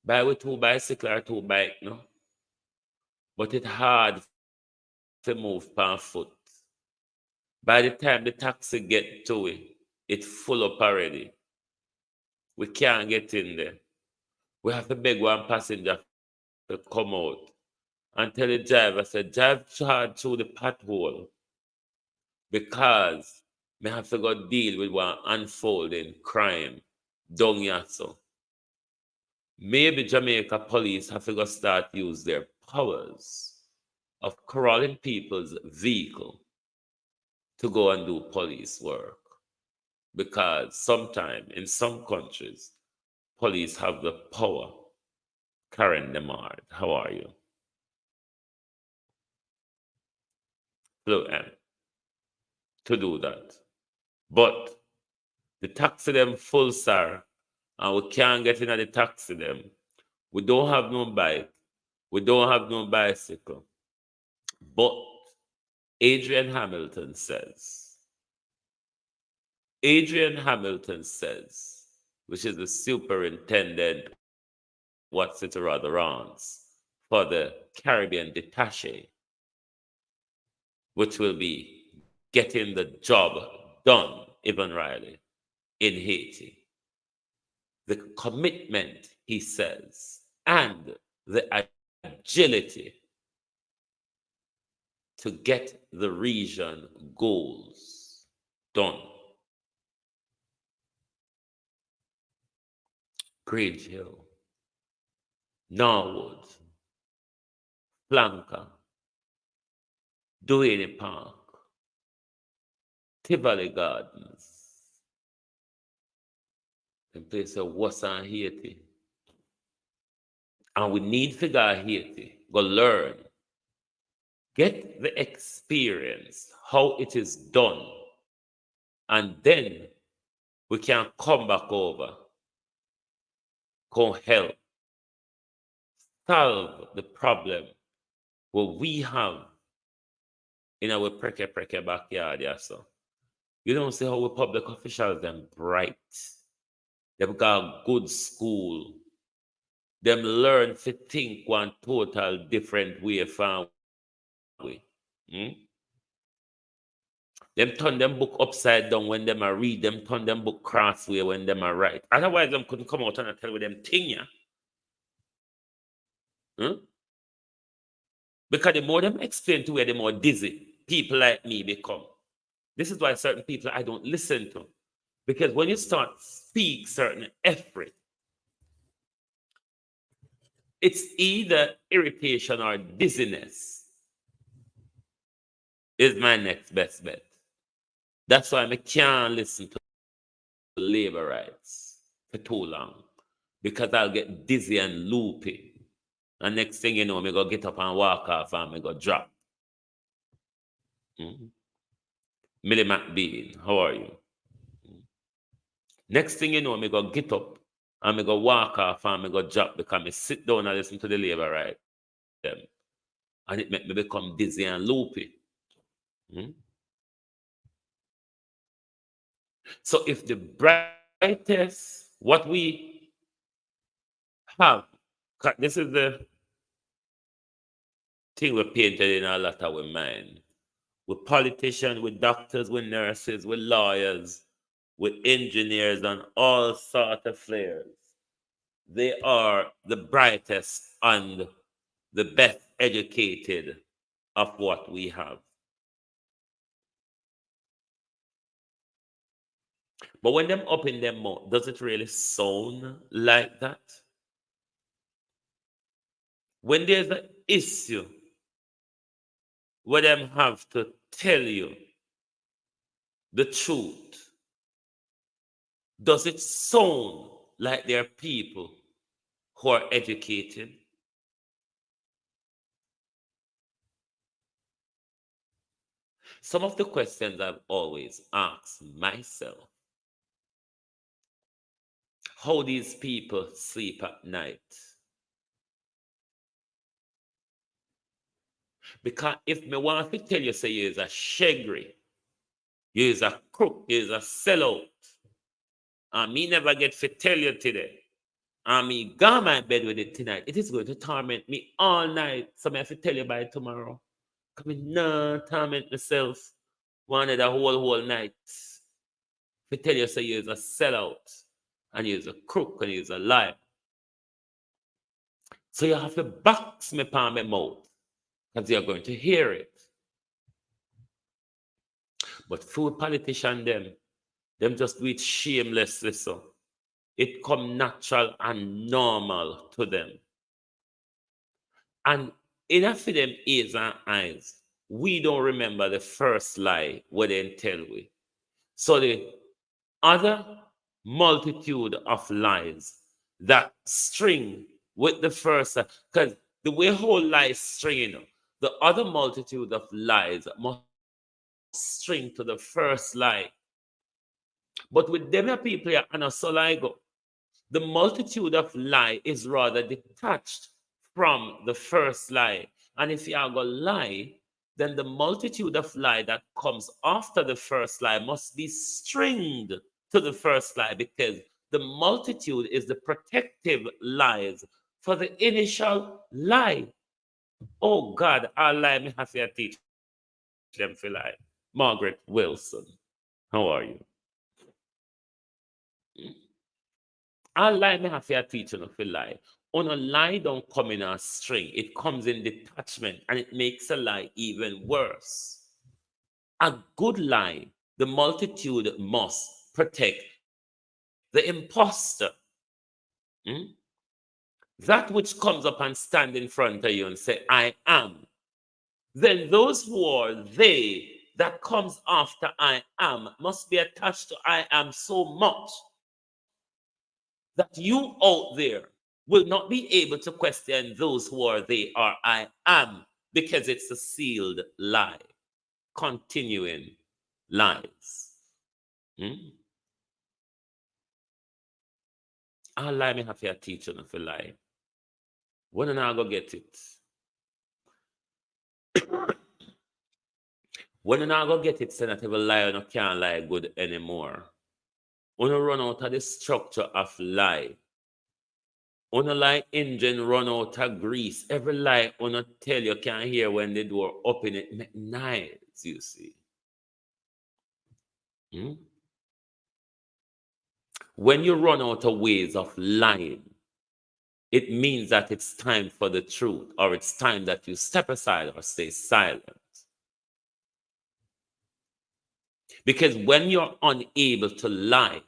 C: Buy with 2 bicycle or 2 bike, no? But it's hard to move per foot. By the time the taxi get to it, it's full up already. We can't get in there. We have to beg one passenger to come out and tell the driver, say, drive hard through the pothole because we have to go deal with one unfolding crime down here. So maybe Jamaica police have to go start use their powers of corralling people's vehicle to go and do police work. Because sometimes in some countries, police have the power. Karen Demard, how are you? Hello, M. To do that. But the taxi them full, sir, and we can't get in the taxi them. We don't have no bike. We don't have no bicycle. But Adrian Hamilton says, which is the superintendent, what's it rather runs for the Caribbean Detache, which will be getting the job done, Evan Riley, in Haiti. The commitment, he says, and the agility to get the region goals done. Grange Hill, Norwood, Flanker, Duane Park, Tivoli Gardens, and place of Wassan Haiti. And we need to go Haiti, go learn, get the experience, how it is done, and then we can come back over, come help, solve the problem what we have in our preke backyard. Yeah, so you don't see how we public officials them bright. They've got good school. Them learn to think one total different way from we. Them turn them book upside down when them are read. Them turn them book crossway when them are write. Otherwise, them couldn't come out and tell with them thing, yeah. Because the more them explain to where the more dizzy people like me become. This is why certain people I don't listen to. Because when you start speak certain effort, it's either irritation or dizziness is my next best bet. That's why I can't listen to labor rights for too long. Because I'll get dizzy and loopy. And next thing you know, I go get up and walk off and I go drop. Millie McBean, how are you? Next thing you know, I go get up and me go walk off and me go drop because me sit down and listen to the labor right them. And it make me become dizzy and loopy. Hmm? So if the brightest, what we have, this is the thing we painted in a lot of our mind. With politicians, with doctors, with nurses, with lawyers, with engineers, and all sort of flares. They are the brightest and the best educated of what we have. But when them up in them mouth, does it really sound like that? When there's an issue where them have to tell you the truth, does it sound like there are people who are educated? Some of the questions I've always asked myself: how these people sleep at night? Because if me want to tell you, say you is a shaggy, you is a crook, you is a sellout, and me never get to tell you today, and me go my bed with it tonight, it is going to torment me all night. So me have to tell you by tomorrow. Come in, no, torment myself one of the whole night. To tell you, say you is a sellout, and you is a crook, and you is a liar. So you have to box me palm my mouth, because you're going to hear it. But food politician them just do it shamelessly so. It come natural and normal to them. And enough for them ears and eyes, we don't remember the first lie what they tell we. So the other multitude of lies that string with the first, because the way whole lies string, the other multitude of lies must string to the first lie. But with them people here, and so like go, the multitude of lie is rather detached from the first lie. And if you are going to lie, then the multitude of lie that comes after the first lie must be stringed to the first lie, because the multitude is the protective lies for the initial lie. Oh God, our lie me have to teach them for lie. Margaret Wilson, how are you? I lie me have to teach you for lie. On a lie don't come in a string. It comes in detachment, and it makes a lie even worse. A good lie, the multitude must protect the imposter. Hmm? That which comes up and stand in front of you and say, I am. Then those who are they that comes after I am must be attached to I am so much that you out there will not be able to question those who are they or I am, because it's a sealed lie. Continuing lies. I lie me have your teacher if you lie. When am I go get it? When am I go get it, say that every lie no can't lie good anymore. When you run out of the structure of lie, when a lie engine run out of grease, every lie when I tell you can hear when the door open it make noise, you see. When you run out of ways of lying, it means that it's time for the truth, or it's time that you step aside or stay silent. Because when you're unable to lie,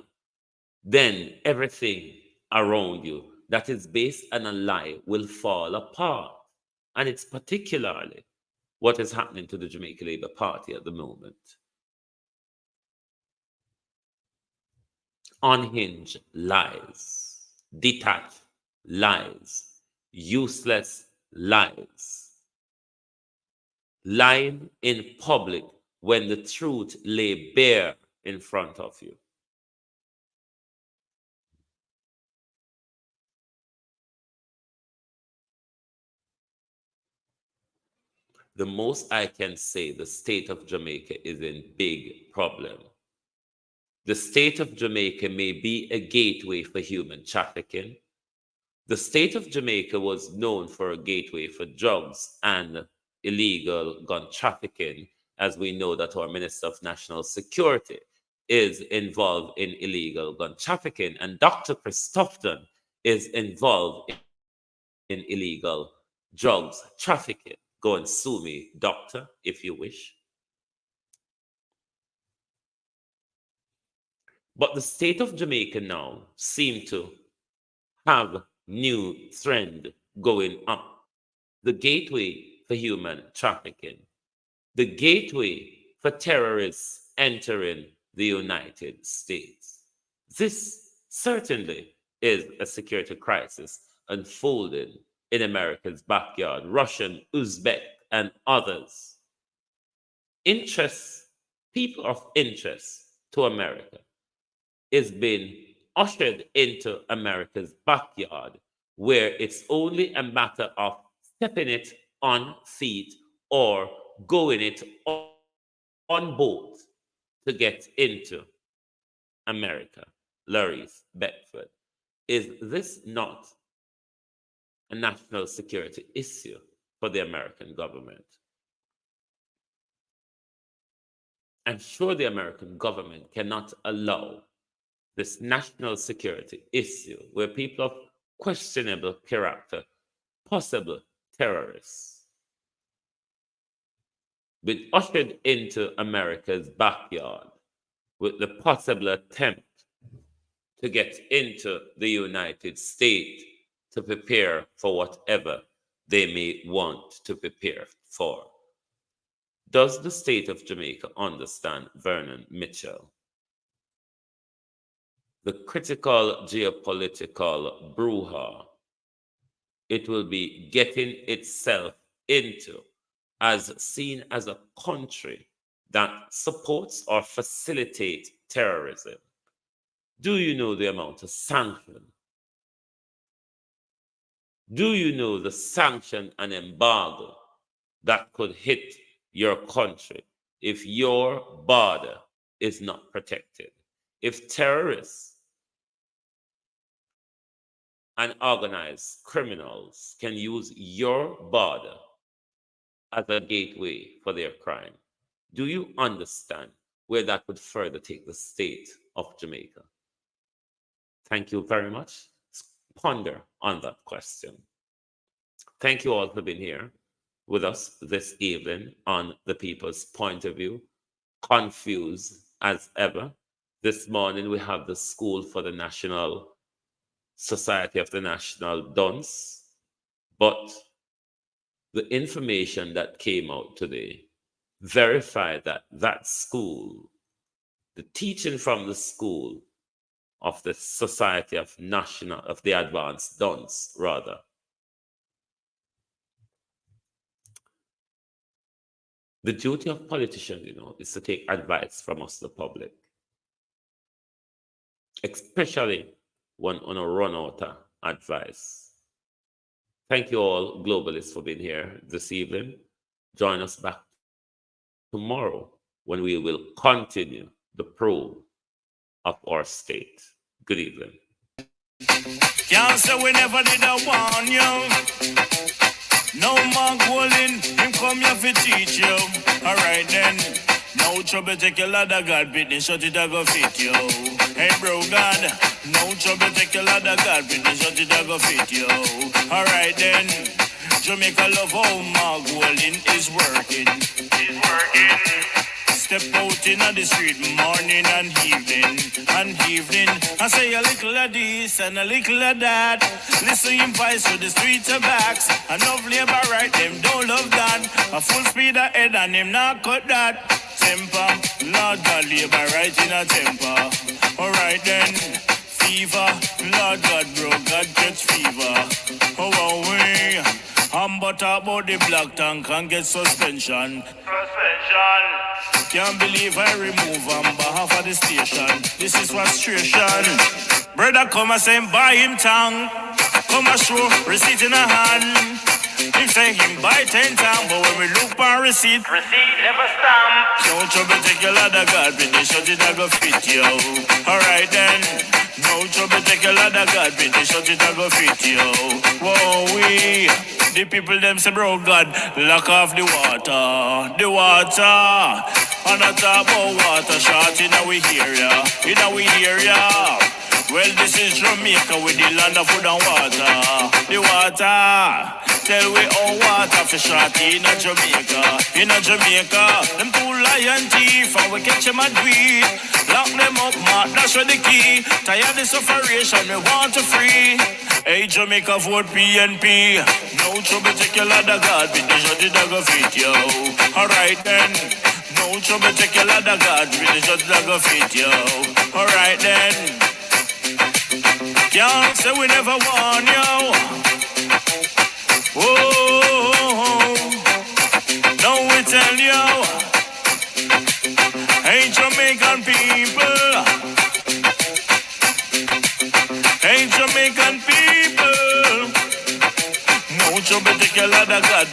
C: then everything around you that is based on a lie will fall apart. And it's particularly what is happening to the Jamaica Labour Party at the moment. Unhinged lies, detached lies, useless lies, lying in public when the truth lay bare in front of you. the most I can say, the state of Jamaica is in big problem. The state of Jamaica may be a gateway for human trafficking. The state of Jamaica was known for a gateway for drugs and illegal gun trafficking, as we know that our Minister of National Security is involved in illegal gun trafficking, and Dr. Christopherson is involved in illegal drugs trafficking. Go and sue me, doctor, if you wish. But the state of Jamaica now seems to have new trend going up. The gateway for human trafficking. The gateway for terrorists entering the United States. This certainly is a security crisis unfolding in America's backyard. Russian, Uzbek, and others. People of interest to America is being ushered into America's backyard, where it's only a matter of stepping it on feet or going it on boat to get into America. Lurries, Bedford. Is this not a national security issue for the American government? I'm sure the American government cannot allow this national security issue where people of questionable character, possible terrorists, be ushered into America's backyard with the possible attempt to get into the United States to prepare for whatever they may want to prepare for. Does the state of Jamaica understand Vernon Mitchell? The critical geopolitical brouhaha it will be getting itself into, as seen as a country that supports or facilitates terrorism. Do you know the amount of sanction? Do you know the sanction and embargo that could hit your country if your border is not protected? If terrorists and organized criminals can use your border as a gateway for their crime, do you understand where that would further take the state of Jamaica? Thank you very much. Ponder on that question. Thank you all for being here with us this evening on The People's Point of View. Confused as ever. This morning we have the School for the National Society of the National Dons, but the information that came out today verified that that school, the teaching from the school of the Society of the Advanced Dons, rather, the duty of politicians, is to take advice from us, the public, especially when on a run out of advice. Thank you all, globalists, for being here this evening. Join us back tomorrow when we will continue the probe of our state. Good evening.
A: Can't say we never did a warn you. No more golden, him come here to teach you. Alright then, no trouble, take your ladder, God, business, shut it, I go fit you. Hey bro, God, no trouble, take your ladder, God, business, shut it, I go fit you. Alright then, Jamaica love how my golden is working. Is working. Step out in the street morning and evening. I say a little of this and a little of that. Listen him voice to the streets of backs. Enough labor right, them don't love that. A full speed ahead and him not cut that. Temper, Lord God, labor right in a temper. Alright then, fever, Lord God, bro, God gets fever. Oh, away. I'm but about the black tank and get suspension. Can't believe I remove on behalf of the station. This is frustration. Brother come and say buy him tongue. Come and show receipt in a hand. Him say him buy 10 times, but when we look for receipt never stamp. No trouble take your ladder, God, when they shut it, I go fit yo. Alright then. No trouble take your ladder, God, when they shut it, I go fit yo. Whoa, we. The people them say, bro, God, lock off the water. The water. And I talk about water short in our area. In our area. Well, this is Jamaica with the land of food and water. The water. Tell we all water for short in a Jamaica. In a Jamaica. Them two lion thief and we catch them at weed. Lock them up, Mark, that's where the key. Tired the sufferation, we want to free. Hey, Jamaica vote PNP. No trouble, take your ladder, God, with the judge that go fit, yo. Alright then. No trouble, take your ladder, God, with the judge that go fit, yo. Alright then. Can't say we never won, yo. Whoa. Don't we tell you? Hey, Jamaican people. Hey, Jamaican people. No trouble, take your ladder, God.